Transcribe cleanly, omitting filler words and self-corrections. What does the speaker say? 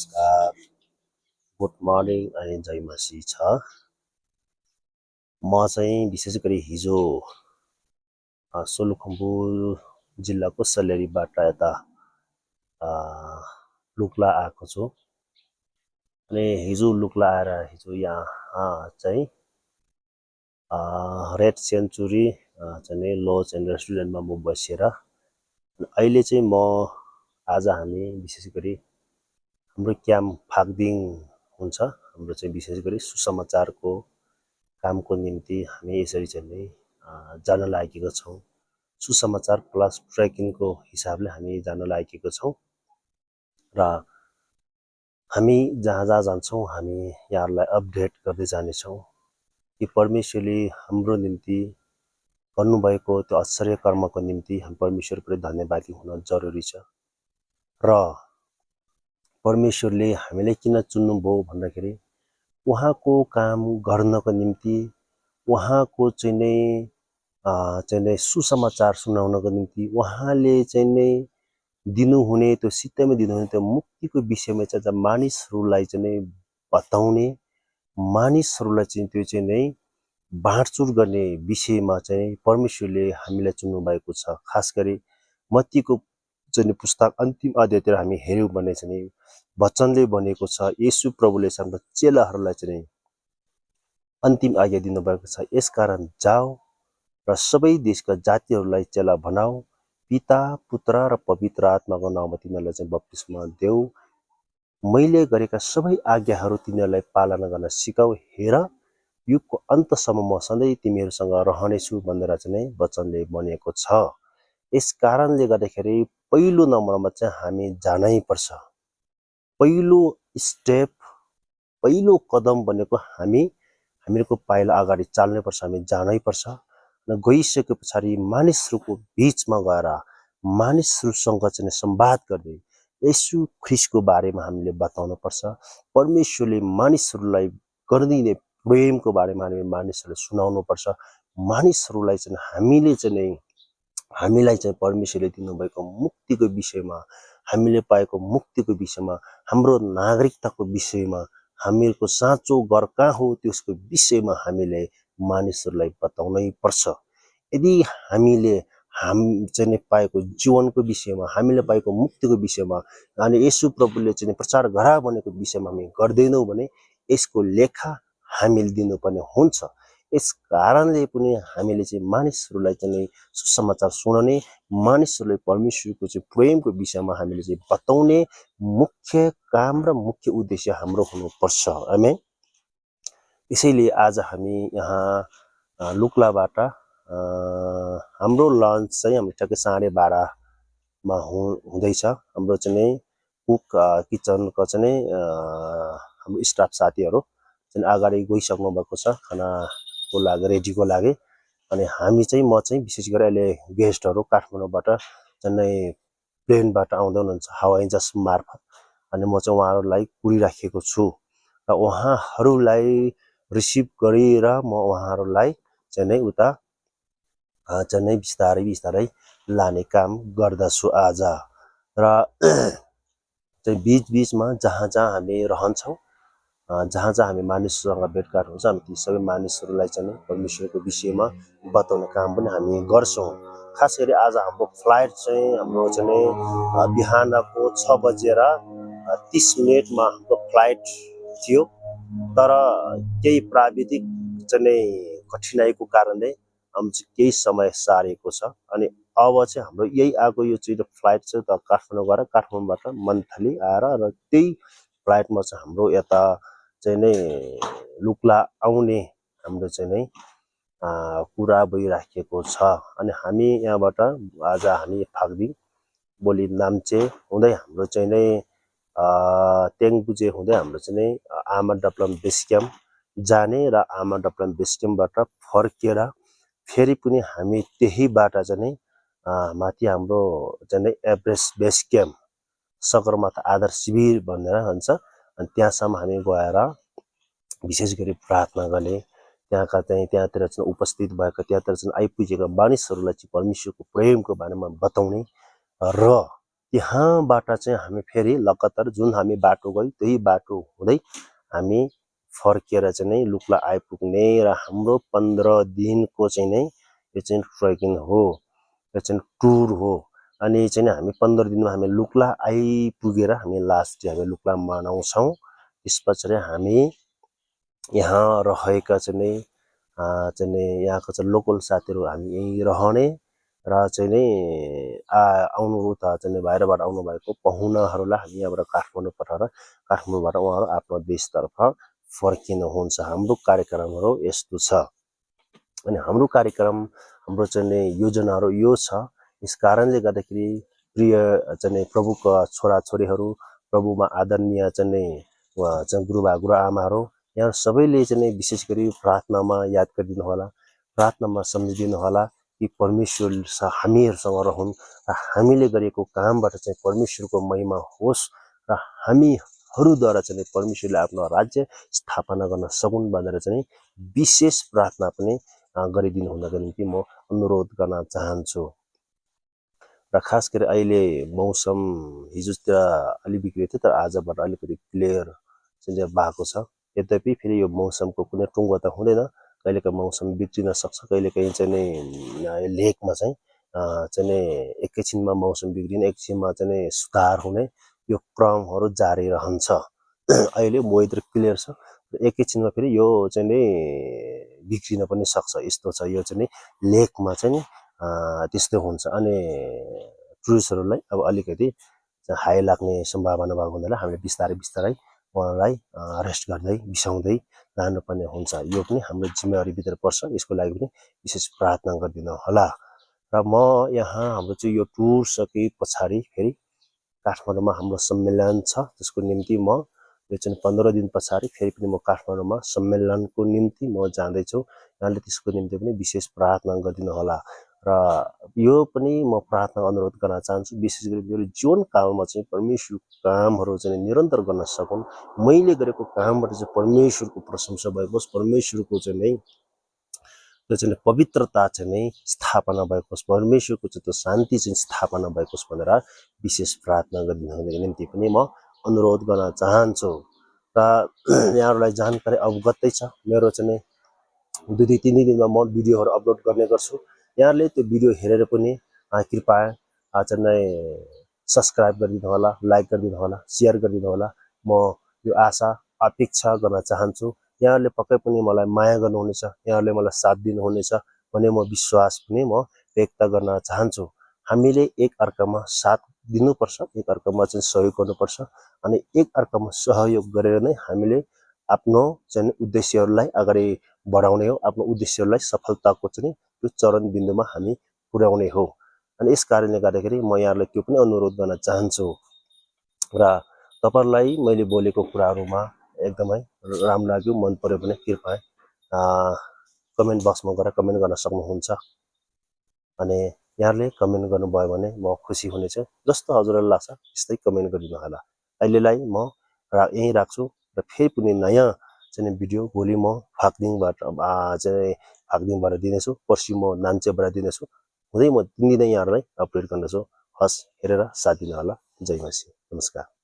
नमस्कार, good morning अनि जय मसी छ। म चाहिँ विशेष गरी हिजो सोलुखुम्बु जिल्लाको सल्लेरीबाट यता लुक्ला आएको छु। अनि हिजो लुक्ला आएर हिजो यहाँ चाहिँ रेड सेन्चुरी चाहिँ लज एन्ड रेस्टुरेन्टमा म बसेर अहिले चाहिँ आज हामी विशेष गरी हाम्रो क्याम्प फाक्दिङ हुन्छ। हाम्रो चाहिँ विशेष गरी सुसमाचारको कामको निम्ति हामी यसरी चाहिँ जान लागेका छौँ। सुसमाचार प्लस ट्रेकिङको हिसाबले हामी जान लागेका छौँ र हामी जहाँ जहाँ जान्छौँ हामी यहाँहरूलाई अपडेट गर्दै जानेछौँ कि परमेश्वरले हाम्रो निम्ति गर्नुभएको त्यो आश्चर्य कर्मको निम्ति हामी परमेश्वरप्रति धन्यवादी हुन जरुरी छ। र परमेश्वरले हामीलाई किन चुन्नुभयो भन्दाखेरि उहाँको काम गर्नको निम्ति, उहाँको चाहिँ नै सुसमाचार सुनाउनको निम्ति, उहाँले चाहिँ नै दिनुहुने त्यो सित्तैमा दिनुहुने त्यो मुक्तिको विषयमा चाहिँ मानिसहरूलाई चाहिँ नै बताउने, मानिसहरूलाई चाहिँ त्यो चाहिँ नै बाँडचुँड गर्ने विषयमा चाहिँ परमेश्वरले हामीलाई चुन्नु भएको छ। खास गरी मत्तीको चाहिँ पुस्तक अन्तिम अध्यायतिर हामी हेर्यौँ भने चाहिँ वचनले भनेको छ, येशू प्रभुले हाम्रो चेलाहरूलाई चाहिँ अन्तिम आज्ञा दिनुभएको छ, यसकारण जाऊ र सबै देशका जातिहरूलाई चेला बनाऊ, पिता पुत्र र पवित्र आत्माको नाममा तिनीहरूलाई चाहिँ बप्तिस्मा देऊ, मैले गरेका सबै आज्ञाहरू तिनीहरूलाई पालना गर्न सिकाऊ, हेर युगको अन्तसम्म म सधैँ तिमीहरूसँग रहनेछु भनेर चाहिँ वचनले भनेको छ। यस कारणले गर्दाखेरि पहिलो नम्बरमा चाहिँ हामी जानै पर्छ। पहिलो स्टेप, पहिलो कदम भनेको हामीहरूको पाइला अगाडि चाल्नै पर्छ, हामी जानै पर्छ। र गइसके पछाडि मानिसहरूको बिचमा गएर मानिसहरूसँग चाहिँ संवाद गर्दै येशू ख्रीष्टको बारेमा हामीले बताउनु पर्छ। परमेश्वरले मानिसहरूलाई गरिदिने प्रेमको बारेमा हामीले मानिसहरूलाई सुनाउनु पर्छ। मानिसहरूलाई चाहिँ हामीलाई चाहिँ परमेश्वरले दिनुभएको मुक्तिको विषयमा, हामीले पाएको मुक्तिको विषयमा, हाम्रो नागरिकताको विषयमा, हामीहरूको साँचो घर कहाँ हो त्यसको विषयमा हामीले मानिसहरूलाई बताउनै पर्छ। यदि हामीले चाहिँ पाएको जीवनको विषयमा, हामीले पाएको मुक्तिको विषयमा अनि येशू प्रभुले चाहिँ प्रचार गरा भनेको विषयमा हामी गर्दैनौँ भने यसको लेखा हामीले दिनुपर्ने हुन्छ। यस कारणले पनि हामीले चाहिँ मानिसहरूलाई चाहिँ सुसमाचार सुनाउने, मानिसहरूलाई परमेश्वरको चाहिँ प्रेमको विषयमा हामीले चाहिँ बताउने मुख्य काम र मुख्य उद्देश्य हाम्रो हुनुपर्छ। आमेन। यसैले आज हामी यहाँ लुक्लाबाट हाम्रो लन्च चाहिँ हामी ठ्याक्कै 12:30मा हुँदैछ। हाम्रो चाहिँ कुक किचनको चाहिँ हाम्रो स्टाफ साथीहरू चाहिँ अगाडि गइसक्नु भएको छ खानाको लागि, रेडीको लागि। अनि हामी चाहिँ म चाहिँ विशेष गरी अहिले गेस्टहरू काठमाडौँबाट चाहिँ प्लेनबाट आउँदै हुनुहुन्छ हवाई जहाज मार्फत। अनि म चाहिँ उहाँहरूलाई कुरिराखेको छु र उहाँहरूलाई रिसिभ गरेर म उहाँहरूलाई चाहिँ उता चाहिँ बिस्तारै बिस्तारै लाने काम गर्दछु आज। र चाहिँ बिचबिचमा जहाँ जहाँ हामी रहन्छौँ, जहाँ जहाँ हामी मानिससँग भेटघाट हुन्छ, हामी ती सबै मानिसहरूलाई चाहिँ परमेश्वरको विषयमा बताउने काम पनि हामी गर्छौँ। खास गरी आज हाम्रो फ्लाइट चाहिँ हाम्रो चाहिँ बिहानको 6:30 हाम्रो फ्लाइट थियो, तर केही प्राविधिक चाहिँ कठिनाइको कारणले हाम्रो चाहिँ केही समय सारेको छ। अनि अब चाहिँ हाम्रो यही आएको यो चाहिँ फ्लाइट चाहिँ त काठमाडौँ गएर काठमाडौँबाट मन्थली आएर र त्यही फ्लाइटमा चाहिँ हाम्रो यता चाहिँ लुक्ला आउने हाम्रो चाहिँ कुरा भइराखेको छ। अनि हामी यहाँबाट आज हामी फाक्दिङ, भोलि नाम्चे हुँदै हाम्रो चाहिँ तेङबुजे हुँदै हाम्रो चाहिँ आमा डपलम बेस क्याम्प जाने र आमा डपलम बेस क्याम्पबाट फर्केर फेरि पनि हामी त्यही बाटा चाहिँ माथि हाम्रो चाहिँ एभरेस्ट बेस क्याम्प सगरमाथा आधार शिविर भनेर भन्छ। अनि त्यहाँसम्म हामी गएर विशेष गरी प्रार्थना गर्ने, त्यहाँतिर चाहिँ उपस्थित भएको, त्यहाँतिर चाहिँ आइपुगेका मानिसहरूलाई चाहिँ परमेश्वरको प्रेमको बारेमा बताउने र त्यहाँबाट चाहिँ हामी फेरि लगातार जुन हामी बाटो गयौँ त्यही बाटो हुँदै हामी फर्केर चाहिँ नै लुक्ला आइपुग्ने र हाम्रो 15 दिनको चाहिँ नै यो चाहिँ ट्रेकिङ हो, यो चाहिँ टुर हो। अनि चाहिँ हामी 15 दिनमा हामी लुक्ला आइपुगेर हामी लास्ट डे हामी लुक्ला मनाउँछौँ। त्यसपछि हामी यहाँ रहेका चाहिँ यहाँको चाहिँ लोकल साथीहरू हामी यहीँ रहने र चाहिँ नि आउनु उता चाहिँ बाहिरबाट आउनु भएको पाहुनाहरूलाई हामी यहाँबाट काठमाडौँ पठाएर काठमाडौँबाट उहाँहरू आफ्नो देशतर्फ फर्किनुहुन्छ। हाम्रो कार्यक्रमहरू यस्तो छ। अनि हाम्रो कार्यक्रम हाम्रो चाहिँ योजनाहरू यो छ। यस कारणले गर्दाखेरि प्रिय चाहिँ प्रभुका छोराछोरीहरू, प्रभुमा आदरणीय चाहिँ गुरुबा गुरुआमाहरू, यहाँ सबैले चाहिँ विशेष गरी प्रार्थनामा याद गरिदिनु होला, प्रार्थनामा सम्झिदिनु होला कि परमेश्वर हामीहरूसँग रहन् र हामीले गरेको कामबाट चाहिँ परमेश्वरको महिमा होस् र हामीहरूद्वारा चाहिँ परमेश्वरले आफ्नो राज्य स्थापना गर्न सकुन् भनेर चाहिँ विशेष प्रार्थना पनि गरिदिनु हुनको निम्ति म अनुरोध गर्न चाहन्छु। र खास गरी अहिले मौसम हिजोतिर अलि बिग्रियो थियो, तर आजबाट अलिकति क्लियर चाहिँ भएको छ। यद्यपि फेरि यो मौसमको कुनै टुङ्गो त हुँदैन, कहिलेकाहीँ मौसम बिग्रिन सक्छ, कहिलेकाहीँ चाहिँ लेकमा चाहिँ एकैछिनमा मौसम बिग्रिने, एकछिनमा चाहिँ सुधार हुने यो क्रमहरू जारी रहन्छ। अहिले वेदर क्लियर छ, एकैछिनमा फेरि यो चाहिँ बिग्रिन पनि सक्छ, यस्तो छ। यो चाहिँ लेकमा चाहिँ त्यस्तो हुन्छ। अनि टुरिस्टहरूलाई अब अलिकति हाई लाग्ने सम्भावना भएको हुनाले हामीले बिस्तारै बिस्तारै उहाँलाई रेस्ट गर्दै बिसाउँदै लानुपर्ने हुन्छ। यो पनि हाम्रो जिम्मेवारीभित्र पर्छ। यसको लागि पनि विशेष प्रार्थना गरिदिनु होला। र म यहाँ हाम्रो चाहिँ यो टुर सके पछाडि फेरि काठमाडौँमा हाम्रो सम्मेलन छ, जसको निम्ति म यो चाहिँ 15 दिन पछाडि फेरि पनि म काठमाडौँमा सम्मेलनको निम्ति म जाँदैछु। यहाँले त्यसको निम्ति पनि विशेष प्रार्थना गरिदिनु होला। र यो पनि म प्रार्थना अनुरोध गर्न चाहन्छु, विशेष गरी मेरो जीवनकालमा चाहिँ परमेश्वरको कामहरू चाहिँ निरन्तर गर्न सकुन्। मैले गरेको कामबाट चाहिँ परमेश्वरको प्रशंसा भएको होस्, परमेश्वरको चाहिँ त्यो चाहिँ पवित्रता चाहिँ स्थापना भएको होस्, परमेश्वरको चाहिँ त्यो शान्ति चाहिँ स्थापना भएको होस् भनेर विशेष प्रार्थना गरिदिनको निम्ति पनि म अनुरोध गर्न चाहन्छु। र यहाँहरूलाई जानकारी अवगतै छ, मेरो चाहिँ 2-3 दिनमा म भिडियोहरू अपलोड गर्ने गर्छु। यहाँहरूले त्यो भिडियो हेरेर पनि कृपया चाहिँ सब्सक्राइब गरिदिनु होला, लाइक गरिदिनु होला, सेयर गरिदिनु होला। म यो आशा अपेक्षा गर्न चाहन्छु। यहाँहरूले पक्कै पनि मलाई माया गर्नुहुनेछ, यहाँहरूले मलाई साथ दिनुहुनेछ भन्ने म विश्वास पनि म व्यक्त गर्न चाहन्छु। हामीले एक अर्कामा साथ दिनुपर्छ, एक अर्कामा चाहिँ सहयोग गर्नुपर्छ। अनि एक अर्कामा सहयोग गरेर नै हामीले आफ्नो चाहिँ उद्देश्यहरूलाई अगाडि बढाउने हो, आफ्नो उद्देश्यहरूलाई सफलताको चाहिँ त्यो चरण बिन्दुमा हामी पुर्याउने हो। अनि यस कारणले गर्दाखेरि म यहाँहरूलाई त्यो पनि अनुरोध गर्न चाहन्छु। र तपाईहरुलाई मैले बोलेको कुराहरुमा एकदमै राम्रो लाग्यो, मन पर्यो भने कृपया कमेन्ट बक्समा गएर कमेन्ट गर्न सक्नुहुन्छ। अनि यहाँले कमेन्ट गर्नुभयो भने म खुसी हुनेछु। जस्तो हजुरलाई लाग्छ त्यस्तै कमेन्ट गरिदिनु होला। अहिलेलाई म यही राख्छु र फेरि पनि नयाँ चाहिँ भिडियो भोलि म फाक्दिङबाट दिनेछु, पर्सि म नाम्चेबाट दिनेछु, हुँदै म 3 दिनै यहाँहरूलाई अपलोड गर्नेछु। हस्, हेरेर साथ दिनु होला। जय मसी, नमस्कार।